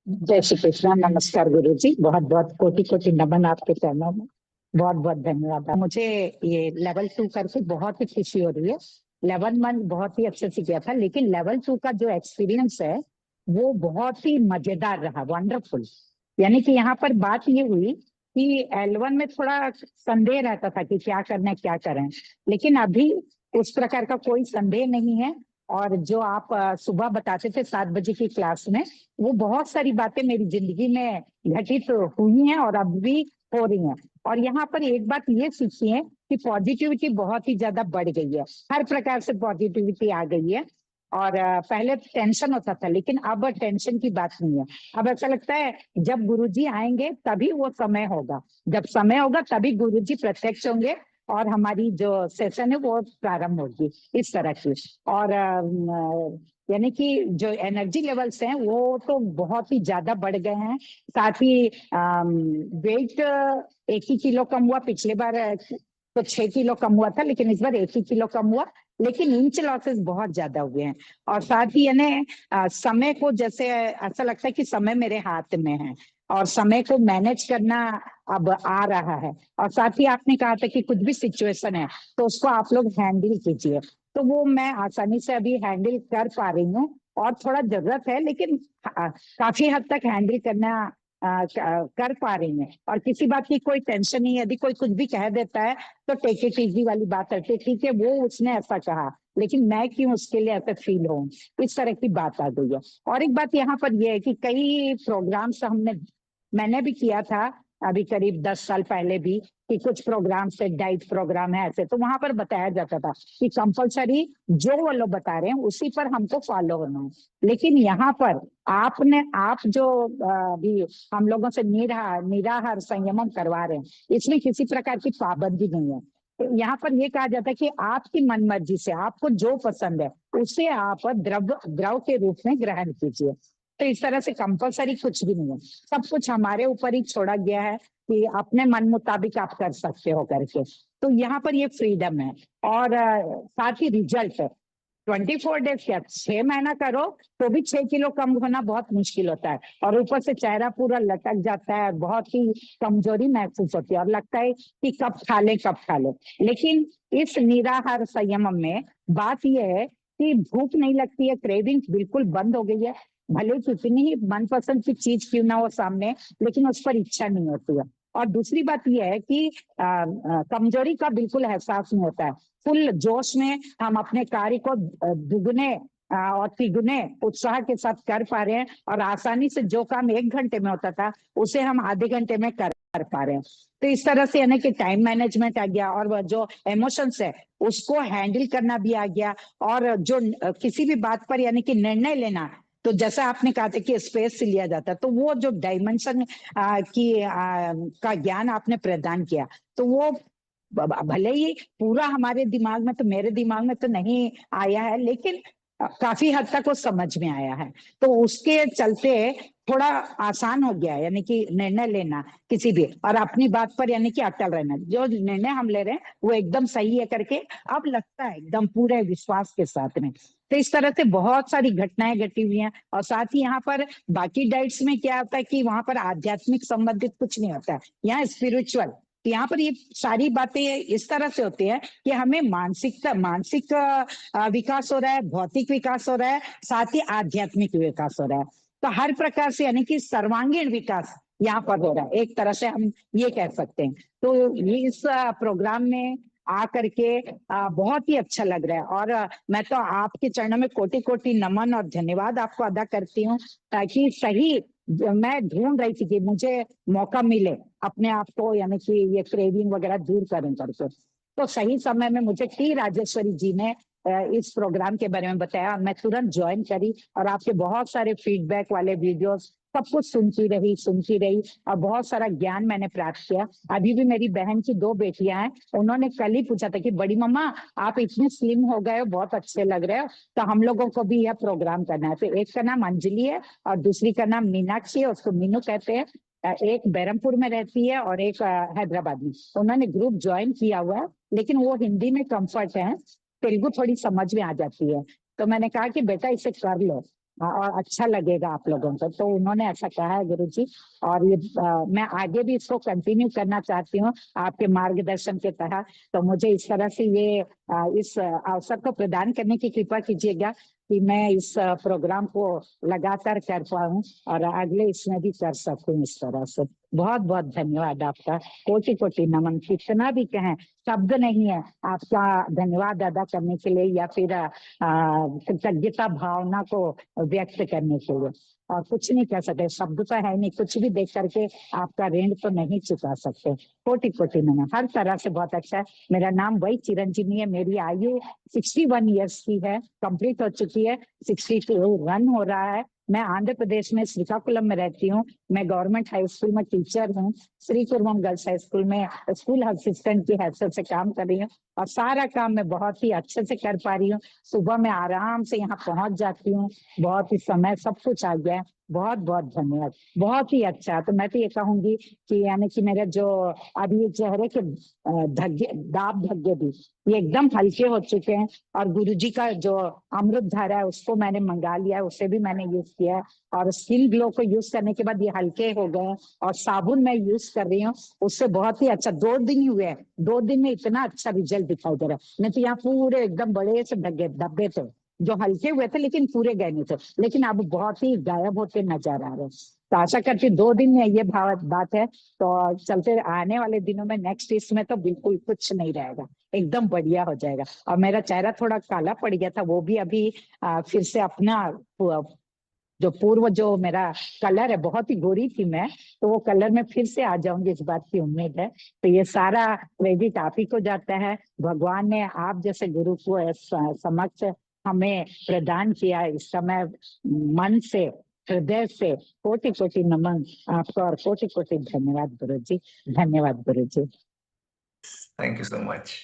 जय श्री कृष्ण। नमस्कार गुरु जी, बहुत बहुत कोटि कोटि नमन आपके चरणों में। बहुत बहुत धन्यवाद। मुझे ये लेवल 2 करके बहुत ही खुशी हो रही है। लेवल 1 बहुत ही अच्छे से किया था, लेकिन लेवल 2 का जो एक्सपीरियंस है वो बहुत ही मजेदार रहा, वंडरफुल। यानी कि यहाँ पर बात ये हुई कि L1 में थोड़ा संदेह रहता था कि क्या करना है क्या करें, लेकिन अभी उस प्रकार का कोई संदेह नहीं है। और जो आप सुबह बताते थे 7 बजे की क्लास में, वो बहुत सारी बातें मेरी जिंदगी में घटित हुई हैं और अब भी हो रही हैं। और यहाँ पर एक बात ये सीखी है कि पॉजिटिविटी बहुत ही ज्यादा बढ़ गई है, हर प्रकार से पॉजिटिविटी आ गई है। और पहले टेंशन होता था, लेकिन अब टेंशन की बात नहीं है। अब ऐसा लगता है जब गुरुजी आएंगे तभी वो समय होगा, जब समय होगा तभी गुरुजी प्रत्यक्ष होंगे और हमारी जो सेशन है वो प्रारंभ होगी, इस तरह की। और यानी कि जो एनर्जी लेवल्स हैं वो तो बहुत ही ज्यादा बढ़ गए हैं। साथ ही वेट 1 ही किलो कम हुआ। पिछले बार तो 6 किलो कम हुआ था, लेकिन इस बार 1 ही किलो कम हुआ। लेकिन इंच लॉसेस बहुत ज्यादा हुए हैं। और साथ ही यानी समय को, जैसे ऐसा लगता है कि समय मेरे हाथ में है और समय को मैनेज करना अब आ रहा है। और साथ ही आपने कहा था कि कुछ भी सिचुएशन है तो उसको आप लोग हैंडल कीजिए, तो वो मैं आसानी से अभी हैंडल कर पा रही हूँ। और थोड़ा जरूरत है, लेकिन काफी हद तक हैंडल करना कर पा रही हैं। और किसी बात की कोई टेंशन नहीं है। यदि कोई कुछ भी कह देता है तो टेक इट इजी वाली बात करते हैं, ठीक है वो उसने ऐसा कहा, लेकिन मैं क्यों उसके लिए ऐसा फील हूँ, इस तरह की बात आ गई है। और एक बात यहाँ पर यह है कि कई प्रोग्राम्स मैंने भी किया था अभी करीब 10 साल पहले भी, कि कुछ प्रोग्राम से डाइट प्रोग्राम है ऐसे, तो वहां पर बताया जाता था कि कंपलसरी जो वो लोग बता रहे हैं उसी पर हमको फॉलो होना है। लेकिन यहाँ पर आप जो भी हम लोगों से निराहार संयमम करवा रहे हैं, इसमें किसी प्रकार की पाबंदी नहीं है। तो यहाँ पर ये कहा जाता है कि आपकी मन मर्जी से आपको जो पसंद है उसे आप द्रव द्रव के रूप में ग्रहण कीजिए। तो इस तरह से कंपलसरी कुछ भी नहीं है, सब कुछ हमारे ऊपर ही छोड़ा गया है कि अपने मन मुताबिक आप कर सकते हो करके। तो यहाँ पर ये फ्रीडम है। और साथ ही रिजल्ट 24 डेज, क्या 6 महीना करो तो भी 6 किलो कम होना बहुत मुश्किल होता है। और ऊपर से चेहरा पूरा लटक जाता है, बहुत ही कमजोरी महसूस होती है और लगता है कि कब खा ले कब खा ले। लेकिन इस निराहार संयम में बात यह है कि भूख नहीं लगती है, क्रेविंग बिल्कुल बंद हो गई है। भले कितनी ही मनपसंद की चीज क्यों ना हो सामने, लेकिन उस पर इच्छा नहीं होती है। और दूसरी बात यह है कि कमजोरी का बिल्कुल एहसास नहीं होता है। फुल जोश में हम अपने कार्य को दुगने और तिगुने उत्साह के साथ कर पा रहे हैं। और आसानी से जो काम 1 घंटे में होता था उसे हम आधे घंटे में कर पा रहे हैं। तो इस तरह से यानी कि टाइम मैनेजमेंट आ गया, और वह जो इमोशंस है उसको हैंडल करना भी आ गया। और जो किसी भी बात पर यानी कि निर्णय लेना, तो जैसा आपने कहा था कि स्पेस से लिया जाता है, तो वो जो डायमेंशन का ज्ञान आपने प्रदान किया, तो वो भले ही पूरा हमारे दिमाग में, तो मेरे दिमाग में तो नहीं आया है, लेकिन काफी हद तक वो समझ में आया है। तो उसके चलते थोड़ा आसान हो गया है, यानी कि निर्णय लेना किसी भी, और अपनी बात पर यानी कि अटल रहना। जो निर्णय हम ले रहे हैं वो एकदम सही है करके अब लगता है, एकदम पूरे विश्वास के साथ में। तो इस तरह से बहुत सारी घटनाएं घटी हुई हैं। और साथ ही यहाँ पर बाकी डाइट्स में क्या होता है कि वहां पर आध्यात्मिक संबंधित कुछ नहीं होता है, यहाँ स्पिरिचुअल। तो यहाँ पर ये सारी बातें इस तरह से होती है कि हमें मानसिक विकास हो रहा है, भौतिक विकास हो रहा है, साथ ही आध्यात्मिक विकास हो रहा है। तो हर प्रकार से यानी कि सर्वांगीण विकास यहाँ पर हो रहा है, एक तरह से हम ये कह सकते हैं। तो ये इस प्रोग्राम में आ करके बहुत ही अच्छा लग रहा है। और मैं तो आपके चरणों में कोटि कोटि नमन और धन्यवाद आपको अदा करती हूँ, ताकि सही मैं ढूंढ रही थी कि मुझे मौका मिले अपने आप को यानी कि ये क्रेविंग वगैरह दूर करें करके। तो सही समय में मुझे टी राजेश्वरी जी ने इस प्रोग्राम के बारे में बताया, मैं तुरंत ज्वाइन करी और आपके बहुत सारे फीडबैक वाले वीडियोस सब कुछ सुनती रही और बहुत सारा ज्ञान मैंने प्राप्त किया। अभी भी मेरी बहन की 2 बेटियां हैं, उन्होंने कल ही पूछा था कि बड़ी मम्मा आप इतने स्लिम हो गए हो, बहुत अच्छे लग रहे हो, तो हम लोगों को भी यह प्रोग्राम करना है। तो एक का नाम अंजलि है और दूसरी का नाम मीनाक्षी है, उसको मीनू कहते हैं। एक बहरमपुर में रहती है और एक हैदराबाद में। उन्होंने ग्रुप ज्वाइन किया हुआ है, लेकिन वो हिंदी में कंफर्ट है, तेलुगु थोड़ी समझ में आ जाती है। तो मैंने कहा कि बेटा इसे कर लो। और अच्छा लगेगा आप लोगों को, तो उन्होंने ऐसा कहा है गुरुजी। और ये मैं आगे भी इसको कंटिन्यू करना चाहती हूँ आपके मार्गदर्शन के तहत। तो मुझे इस तरह से ये इस अवसर को प्रदान करने की कृपा कीजिएगा कि मैं इस प्रोग्राम को लगातार कर पाऊँ और अगले इसमें भी कर सकूं इस तरह से। बहुत बहुत धन्यवाद आपका, कोटि कोटि नमन। कितना भी कहें शब्द नहीं है आपका धन्यवाद अदा करने के लिए या फिर कृतज्ञता भावना को व्यक्त करने के लिए। और कुछ नहीं कह सकते, शब्द तो है नहीं, कुछ भी देख करके आपका ऋण तो नहीं चुका सकते। कोटि कोटि नमन, हर तरह से बहुत अच्छा है। मेरा नाम वही चिरंजीवी है, मेरी आयु 61 ईयर्स की है, कंप्लीट हो चुकी है, 62 रन हो रहा है। मैं आंध्र प्रदेश में श्रीकाकुलम में रहती हूँ। मैं गवर्नमेंट हाई स्कूल में टीचर हूँ, श्री कुर्मम गर्ल्स हाई स्कूल में स्कूल असिस्टेंट की हैसियत से काम कर रही हूँ। और सारा काम मैं बहुत ही अच्छे से कर पा रही हूँ। सुबह में आराम से यहाँ पहुंच जाती हूँ, बहुत ही समय सब कुछ आ गया है। बहुत बहुत धन्यवाद, बहुत ही अच्छा। तो मैं तो ये कहूंगी कि यानी कि मेरे जो अभी चेहरे के धग्गे दाग धग्गे भी ये एकदम हल्के हो चुके हैं। और गुरुजी का जो अमृत धारा है उसको मैंने मंगा लिया है, उसे भी मैंने यूज किया है। और स्किन ग्लो को यूज करने के बाद ये हल्के हो गए। और साबुन मैं यूज कर रही हूँ, उससे बहुत ही अच्छा, 2 दिन ही हुए हैं, 2 दिन में इतना अच्छा रिजल्ट दिखाई दे रहा है। नहीं तो यहाँ पूरे एकदम बड़े से धब्बे धब्बे थे जो हल्के हुए थे लेकिन पूरे गए नहीं थे, लेकिन अब बहुत ही गायब होते नजर आ रहे हैं। तो आशा करती 2 दिन में ये बात है। तो चलते आने वाले दिनों में नेक्स्ट इसमें तो बिल्कुल कुछ नहीं रहेगा, एकदम बढ़िया हो जाएगा। और मेरा चेहरा थोड़ा काला पड़ गया था, वो भी अभी फिर से अपना जो पूर्व जो मेरा कलर है, बहुत ही गोरी थी मैं, तो वो कलर में फिर से आ जाऊंगी, इस बात की उम्मीद है। तो ये सारा क्रेडिट आप ही को जाता है। भगवान ने आप जैसे गुरु को समक्ष हमें प्रदान किया इस समय, मन से हृदय से कोटि कोटि नमन आपको और कोटि कोटि धन्यवाद गुरु जी। धन्यवाद गुरु जी। Thank you so much.